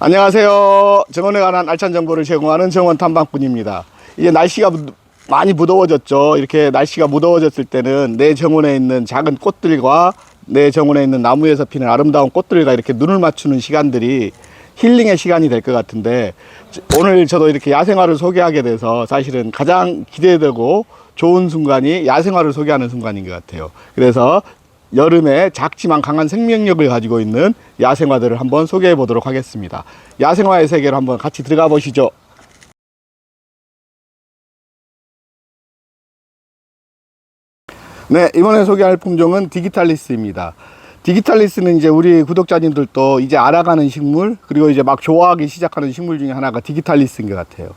안녕하세요. 정원에 관한 알찬 정보를 제공하는 정원 탐방꾼입니다. 이제 날씨가 많이 무더워졌죠. 이렇게 날씨가 무더워졌을 때는 내 정원에 있는 작은 꽃들과 내 정원에 있는 나무에서 피는 아름다운 꽃들과 이렇게 눈을 맞추는 시간들이 힐링의 시간이 될 것 같은데, 오늘 저도 이렇게 야생화를 소개하게 돼서 사실은 가장 기대되고 좋은 순간이 야생화를 소개하는 순간인 것 같아요. 그래서 여름에 작지만 강한 생명력을 가지고 있는 야생화들을 한번 소개해 보도록 하겠습니다. 야생화의 세계로 한번 같이 들어가 보시죠. 네, 이번에 소개할 품종은 디기탈리스입니다. 디기탈리스는 이제 우리 구독자님들도 이제 알아가는 식물, 그리고 이제 막 좋아하기 시작하는 식물 중에 하나가 디기탈리스인 것 같아요.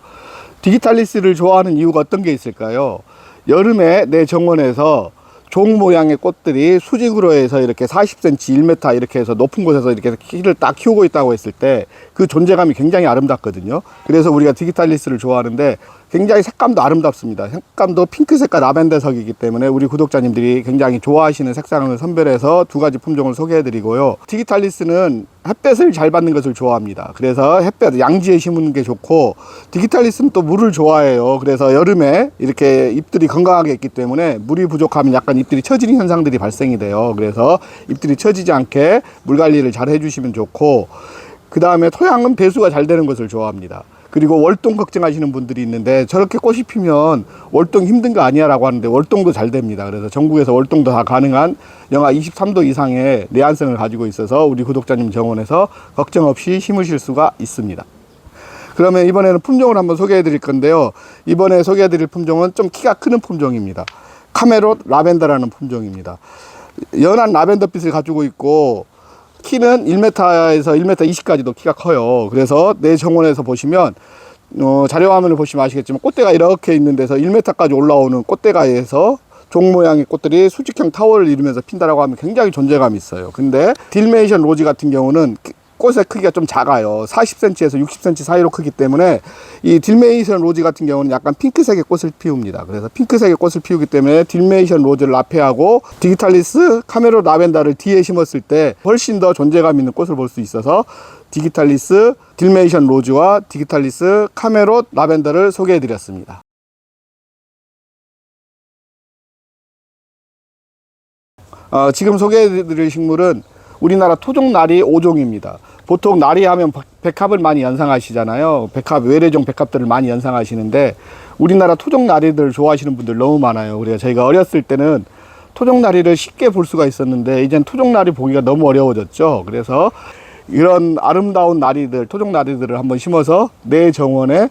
디기탈리스를 좋아하는 이유가 어떤 게 있을까요? 여름에 내 정원에서 종 모양의 꽃들이 수직으로 해서 이렇게 40cm, 1m 이렇게 해서 높은 곳에서 이렇게 키를 딱 키우고 있다고 했을 때 그 존재감이 굉장히 아름답거든요. 그래서 우리가 디기탈리스를 좋아하는데 굉장히 색감도 아름답습니다. 색감도 핑크색과 라벤더색이기 때문에 우리 구독자님들이 굉장히 좋아하시는 색상을 선별해서 두 가지 품종을 소개해 드리고요. 디기탈리스는 햇볕을 잘 받는 것을 좋아합니다. 그래서 햇볕, 양지에 심는 게 좋고, 디기탈리스는 또 물을 좋아해요. 그래서 여름에 이렇게 잎들이 건강하게 있기 때문에 물이 부족하면 약간 잎들이 처지는 현상들이 발생이 돼요. 그래서 잎들이 처지지 않게 물 관리를 잘 해주시면 좋고, 그 다음에 토양은 배수가 잘 되는 것을 좋아합니다. 그리고 월동 걱정하시는 분들이 있는데, 저렇게 꽃이 피면 월동 힘든 거 아니야 라고 하는데 월동도 잘 됩니다. 그래서 전국에서 월동도 다 가능한 영하 23도 이상의 내한성을 가지고 있어서 우리 구독자님 정원에서 걱정 없이 심으실 수가 있습니다. 그러면 이번에는 품종을 한번 소개해 드릴 건데요. 이번에 소개해 드릴 품종은 좀 키가 크는 품종입니다. 카메롯 라벤더라는 품종입니다. 연한 라벤더빛을 가지고 있고, 키는 1m에서 1m 20까지도 키가 커요. 그래서 내 정원에서 보시면 자료 화면을 보시면 아시겠지만 꽃대가 이렇게 있는 데서 1m까지 올라오는 꽃대가에서 종 모양의 꽃들이 수직형 타워를 이루면서 핀다라고 하면 굉장히 존재감이 있어요. 근데 딜메이션 로지 같은 경우는 꽃의 크기가 좀 작아요. 40cm에서 60cm 사이로 크기 때문에 이 딜메이션 로지 같은 경우는 약간 핑크색의 꽃을 피웁니다. 그래서 핑크색의 꽃을 피우기 때문에 딜메이션 로즈를 앞에 하고 디기탈리스, 카메롯 라벤더를 뒤에 심었을 때 훨씬 더 존재감 있는 꽃을 볼 수 있어서 디기탈리스, 딜메이션 로즈와 디기탈리스, 카메롯 라벤더를 소개해 드렸습니다. 지금 소개해 드릴 식물은 우리나라 토종 나리 5종입니다. 보통 나리 하면 백합을 많이 연상하시잖아요. 백합, 외래종 백합들을 많이 연상하시는데 우리나라 토종 나리들 좋아하시는 분들 너무 많아요. 그래서 저희가 어렸을 때는 토종 나리를 쉽게 볼 수가 있었는데 이젠 토종 나리 보기가 너무 어려워졌죠. 그래서 이런 아름다운 나리들, 토종 나리들을 한번 심어서 내 정원에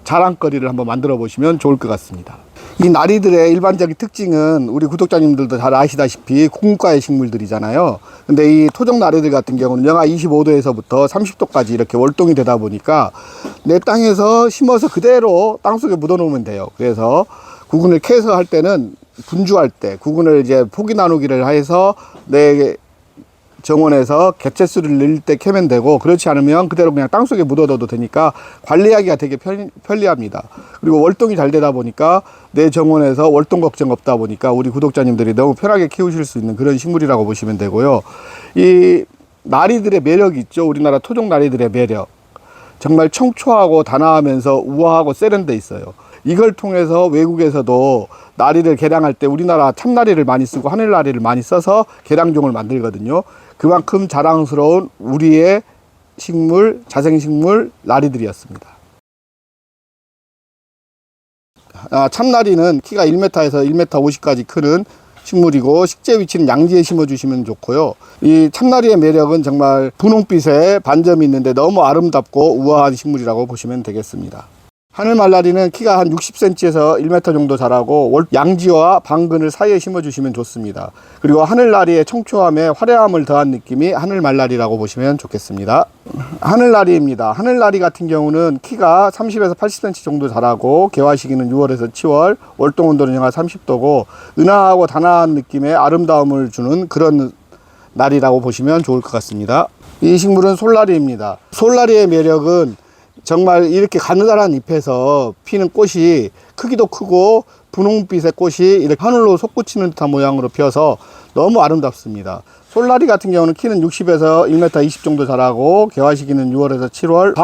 자랑거리를 한번 만들어 보시면 좋을 것 같습니다. 이 나리들의 일반적인 특징은 우리 구독자님들도 잘 아시다시피 국문과의 식물들이잖아요. 근데 이 토종 나리들 같은 경우는 영하 25도에서부터 30도까지 이렇게 월동이 되다 보니까 내 땅에서 심어서 그대로 땅속에 묻어 놓으면 돼요. 그래서 구근을 캐서 할 때는 분주할 때 구근을 이제 포기 나누기를 해서 내 정원에서 개체수를 늘 때 캐면 되고, 그렇지 않으면 그대로 그냥 땅속에 묻어둬도 되니까 관리하기가 되게 편리합니다. 그리고 월동이 잘 되다 보니까 내 정원에서 월동 걱정 없다 보니까 우리 구독자님들이 너무 편하게 키우실 수 있는 그런 식물이라고 보시면 되고요. 이 나리들의 매력이 있죠. 우리나라 토종 나리들의 매력. 정말 청초하고 단아하면서 우아하고 세련돼 있어요. 이걸 통해서 외국에서도 나리를 개량할 때 우리나라 참나리를 많이 쓰고 하늘나리를 많이 써서 개량종을 만들거든요. 그만큼 자랑스러운 우리의 식물, 자생식물 나리들이었습니다. 참나리는 키가 1m에서 1m 50까지 크는 식물이고, 식재 위치는 양지에 심어주시면 좋고요. 이 참나리의 매력은 정말 분홍빛에 반점이 있는데 너무 아름답고 우아한 식물이라고 보시면 되겠습니다. 하늘말라리는 키가 한 60cm에서 1m 정도 자라고 양지와 방근을 사이에 심어주시면 좋습니다. 그리고 하늘나리의 청초함에 화려함을 더한 느낌이 하늘말라리라고 보시면 좋겠습니다. 하늘나리입니다. 하늘나리 같은 경우는 키가 30에서 80cm 정도 자라고 개화 시기는 6월에서 7월, 월동 온도는 영하 30도고 은하하고 단아한 느낌의 아름다움을 주는 그런 나리라고 보시면 좋을 것 같습니다. 이 식물은 솔나리입니다. 솔나리의 매력은 정말 이렇게 가느다란 잎에서 피는 꽃이 크기도 크고 분홍빛의 꽃이 이렇게 하늘로 솟구치는 듯한 모양으로 피어서 너무 아름답습니다. 솔라리 같은 경우는 키는 60에서 1m 20 정도 자라고 개화 시기는 6월에서 7월,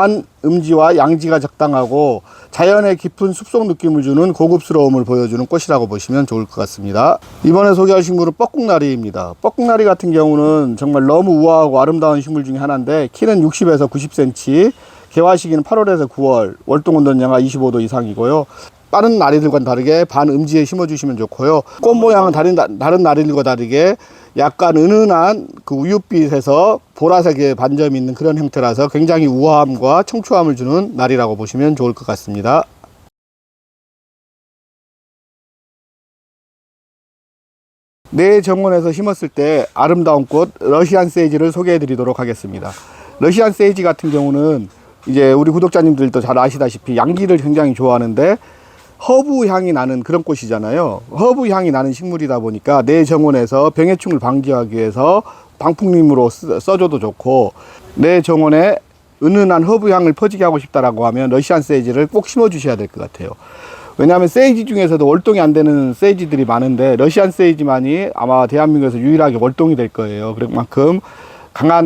반음지와 양지가 적당하고 자연의 깊은 숲속 느낌을 주는 고급스러움을 보여주는 꽃이라고 보시면 좋을 것 같습니다. 이번에 소개할 식물은 뻐꾹나리입니다. 뻐꾹나리 같은 경우는 정말 너무 우아하고 아름다운 식물 중에 하나인데 키는 60에서 90cm, 개화 시기는 8월에서 9월, 월동 온도는 영하 25도 이상이고요. 다른 나리들과는 다르게 반음지에 심어주시면 좋고요. 꽃 모양은 다른 나리들과 다르게 약간 은은한 그 우윳빛에서 보라색의 반점이 있는 그런 형태라서 굉장히 우아함과 청초함을 주는 나리라고 보시면 좋을 것 같습니다. 내 정원에서 심었을 때 아름다운 꽃 러시안 세이지를 소개해 드리도록 하겠습니다. 러시안 세이지 같은 경우는 이제 우리 구독자님들도 잘 아시다시피 양기를 굉장히 좋아하는데 허브 향이 나는 그런 꽃이잖아요. 허브 향이 나는 식물이다 보니까 내 정원에서 병해충을 방지하기 위해서 방풍림으로 써줘도 좋고, 내 정원에 은은한 허브 향을 퍼지게 하고 싶다라고 하면 러시안 세이지를 꼭 심어 주셔야 될 것 같아요. 왜냐하면 세이지 중에서도 월동이 안 되는 세이지들이 많은데 러시안 세이지만이 아마 대한민국에서 유일하게 월동이 될 거예요. 그만큼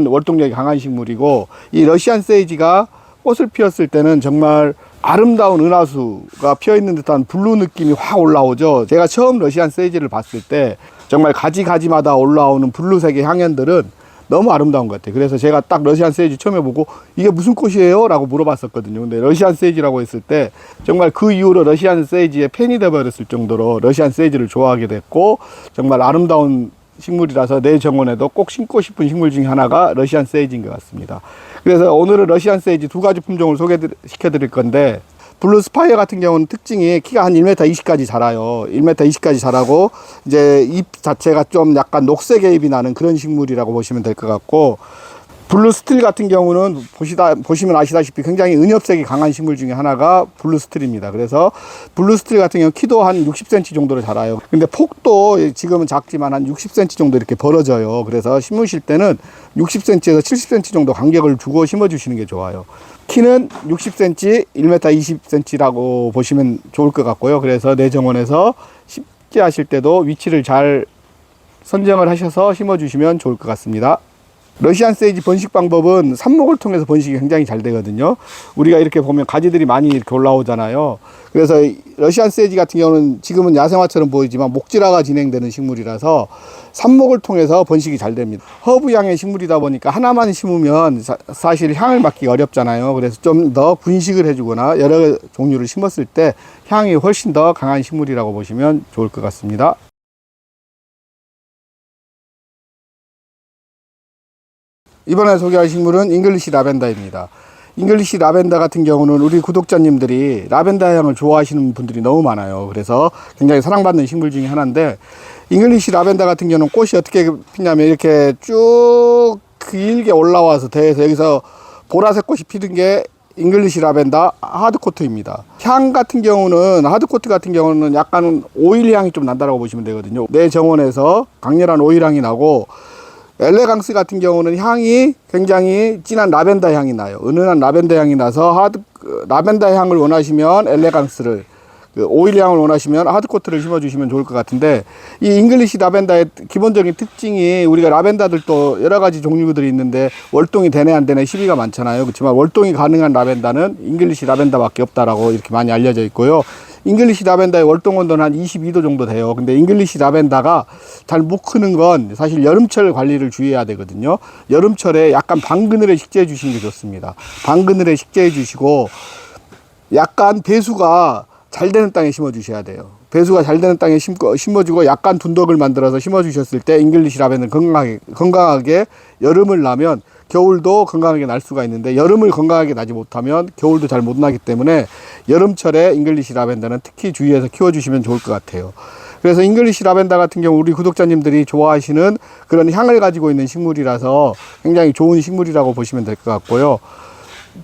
월동력이 강한 식물이고, 이 러시안 세이지가 꽃을 피웠을 때는 정말 아름다운 은하수가 피어있는 듯한 블루 느낌이 확 올라오죠. 제가 처음 러시안 세이지를 봤을 때 정말 가지가지마다 올라오는 블루색의 향연들은 너무 아름다운 것 같아요. 그래서 제가 딱 러시안 세이지 처음에 보고 이게 무슨 꽃이에요? 라고 물어봤었거든요. 근데 러시안 세이지라고 했을 때 정말 그 이후로 러시안 세이지의 팬이 되어버렸을 정도로 러시안 세이지를 좋아하게 됐고, 정말 아름다운 식물이라서 내 정원에도 꼭 심고 싶은 식물 중에 하나가 러시안 세이지인 것 같습니다. 그래서 오늘은 러시안 세이지 두 가지 품종을 소개시켜 드릴 건데, 블루 스파이어 같은 경우는 특징이 키가 한 1m 20까지 자라요. 1m 20까지 자라고 이제 잎 자체가 좀 약간 녹색의 잎이 나는 그런 식물이라고 보시면 될 것 같고, 블루 스틸 같은 경우는 보시면 아시다시피 굉장히 은엽색이 강한 식물 중에 하나가 블루 스틸입니다. 그래서 블루 스틸 같은 경우 키도 한 60cm 정도로 자라요. 근데 폭도 지금은 작지만 한 60cm 정도 이렇게 벌어져요. 그래서 심으실 때는 60cm에서 70cm 정도 간격을 두고 심어 주시는 게 좋아요. 키는 60cm, 1m 20cm라고 보시면 좋을 것 같고요. 그래서 내 정원에서 심기 하실 때도 위치를 잘 선정을 하셔서 심어 주시면 좋을 것 같습니다. 러시안 세이지 번식 방법은 삽목을 통해서 번식이 굉장히 잘 되거든요. 우리가 이렇게 보면 가지들이 많이 이렇게 올라오잖아요. 그래서 러시안 세이지 같은 경우는 지금은 야생화처럼 보이지만 목질화가 진행되는 식물이라서 삽목을 통해서 번식이 잘 됩니다. 허브향의 식물이다 보니까 하나만 심으면 사실 향을 맡기가 어렵잖아요. 그래서 좀 더 분식을 해주거나 여러 종류를 심었을 때 향이 훨씬 더 강한 식물이라고 보시면 좋을 것 같습니다. 이번에 소개할 식물은 잉글리시 라벤더입니다. 잉글리시 라벤더 같은 경우는 우리 구독자님들이 라벤더 향을 좋아하시는 분들이 너무 많아요. 그래서 굉장히 사랑받는 식물 중에 하나인데, 잉글리시 라벤더 같은 경우는 꽃이 어떻게 피냐면 이렇게 쭉 길게 올라와서 대해서 여기서 보라색 꽃이 피는 게 잉글리시 라벤더 하드코트입니다. 향 같은 경우는 하드코트 같은 경우는 약간 오일 향이 좀 난다라고 보시면 되거든요. 내 정원에서 강렬한 오일 향이 나고, 엘레강스 같은 경우는 향이 굉장히 진한 라벤더 향이 나요. 은은한 라벤더 향이 나서 라벤더 향을 원하시면 엘레강스를, 오일 향을 원하시면 하드코트를 심어주시면 좋을 것 같은데, 이 잉글리시 라벤더의 기본적인 특징이, 우리가 라벤더들도 여러 가지 종류들이 있는데 월동이 되네 안 되네 시비가 많잖아요. 그렇지만 월동이 가능한 라벤더는 잉글리시 라벤더밖에 없다라고 이렇게 많이 알려져 있고요. 잉글리시 라벤더의 월동 온도는 한 22도 정도 돼요. 근데 잉글리시 라벤더가 잘 못 크는 건 사실 여름철 관리를 주의해야 되거든요. 여름철에 약간 반그늘에 식재해 주시는 게 좋습니다. 반그늘에 식재해 주시고, 약간 배수가 잘 되는 땅에 심어 주셔야 돼요. 배수가 잘 되는 땅에 심어주고 약간 둔덕을 만들어서 심어 주셨을 때 잉글리시 라벤더는 건강하게 여름을 나면 겨울도 건강하게 날 수가 있는데, 여름을 건강하게 나지 못하면 겨울도 잘 못 나기 때문에 여름철에 잉글리시 라벤더는 특히 주의해서 키워주시면 좋을 것 같아요. 그래서 잉글리시 라벤더 같은 경우 우리 구독자님들이 좋아하시는 그런 향을 가지고 있는 식물이라서 굉장히 좋은 식물이라고 보시면 될 것 같고요.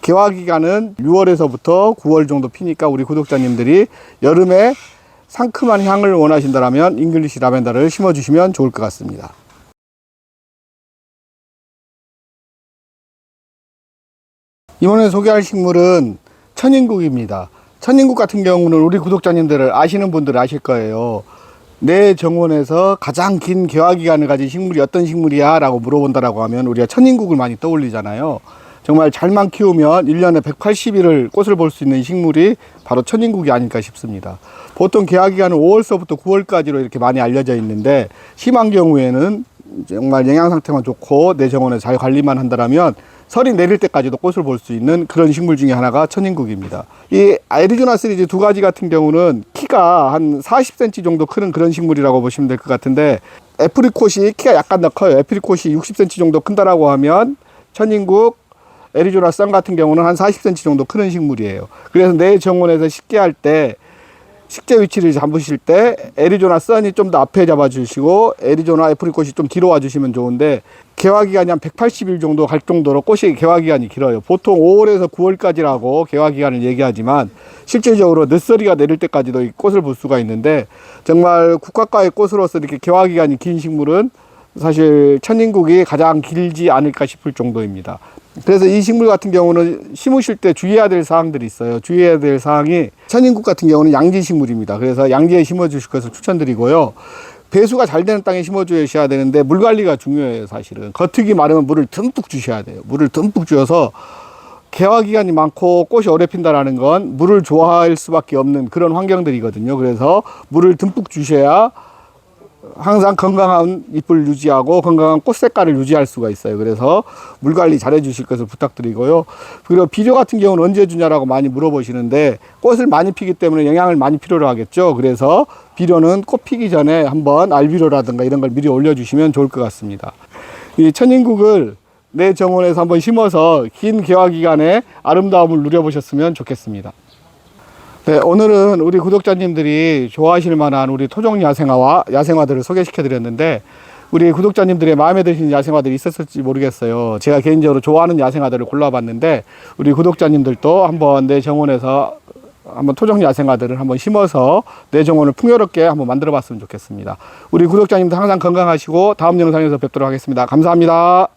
개화 기간은 6월에서부터 9월 정도 피니까 우리 구독자님들이 여름에 상큼한 향을 원하신다면 잉글리시 라벤더를 심어주시면 좋을 것 같습니다. 이번에 소개할 식물은 천인국입니다. 천인국 같은 경우는 우리 구독자님들을 아시는 분들 아실 거예요. 내 정원에서 가장 긴 개화 기간을 가진 식물이 어떤 식물이야? 라고 물어본다라고 하면 우리가 천인국을 많이 떠올리잖아요. 정말 잘만 키우면 1년에 180일을 꽃을 볼 수 있는 식물이 바로 천인국이 아닐까 싶습니다. 보통 개화 기간은 5월서부터 9월까지로 이렇게 많이 알려져 있는데, 심한 경우에는 정말 영양 상태만 좋고 내 정원에 잘 관리만 한다면 설이 내릴 때까지도 꽃을 볼 수 있는 그런 식물 중에 하나가 천인국입니다. 이 애리조나 시리즈 두 가지 같은 경우는 키가 한 40cm 정도 크는 그런 식물이라고 보시면 될 것 같은데, 애프리콧이 키가 약간 더 커요. 애프리콧이 60cm 정도 큰다라고 하면 천인국, 애리조나 썬 같은 경우는 한 40cm 정도 크는 식물이에요. 그래서 내 정원에서 식재할 때, 식재 위치를 잡으실 때 애리조나 썬이 좀 더 앞에 잡아주시고 애리조나 애프리콧이 좀 뒤로 와주시면 좋은데, 개화 기간이 한 180일 정도 갈 정도로 꽃이 개화 기간이 길어요. 보통 5월에서 9월까지라고 개화 기간을 얘기하지만 실질적으로 늦서리가 내릴 때까지도 이 꽃을 볼 수가 있는데, 정말 국화과의 꽃으로서 이렇게 개화 기간이 긴 식물은 사실 천인국이 가장 길지 않을까 싶을 정도입니다. 그래서 이 식물 같은 경우는 심으실 때 주의해야 될 사항들이 있어요. 주의해야 될 사항이, 천인국 같은 경우는 양지 식물입니다. 그래서 양지에 심어 주실 것을 추천드리고요. 배수가 잘 되는 땅에 심어 주셔야 되는데, 물 관리가 중요해요. 사실은 겉흙이 마르면 물을 듬뿍 주셔야 돼요. 물을 듬뿍 주어서 개화 기간이 많고 꽃이 오래 핀다라는 건 물을 좋아할 수밖에 없는 그런 환경들이거든요. 그래서 물을 듬뿍 주셔야 항상 건강한 잎을 유지하고 건강한 꽃 색깔을 유지할 수가 있어요. 그래서 물 관리 잘 해주실 것을 부탁드리고요. 그리고 비료 같은 경우는 언제 주냐라고 많이 물어보시는데, 꽃을 많이 피기 때문에 영양을 많이 필요로 하겠죠. 그래서 비료는 꽃 피기 전에 한번 알비료라든가 이런 걸 미리 올려주시면 좋을 것 같습니다. 이 천인국을 내 정원에서 한번 심어서 긴 개화 기간에 아름다움을 누려보셨으면 좋겠습니다. 네, 오늘은 우리 구독자님들이 좋아하실 만한 우리 토종 야생화들을 소개시켜 드렸는데, 우리 구독자님들의 마음에 드시는 야생화들이 있었을지 모르겠어요. 제가 개인적으로 좋아하는 야생화들을 골라봤는데, 우리 구독자님들도 한번 내 정원에서 한번 토종 야생화들을 한번 심어서 내 정원을 풍요롭게 한번 만들어 봤으면 좋겠습니다. 우리 구독자님들 항상 건강하시고 다음 영상에서 뵙도록 하겠습니다. 감사합니다.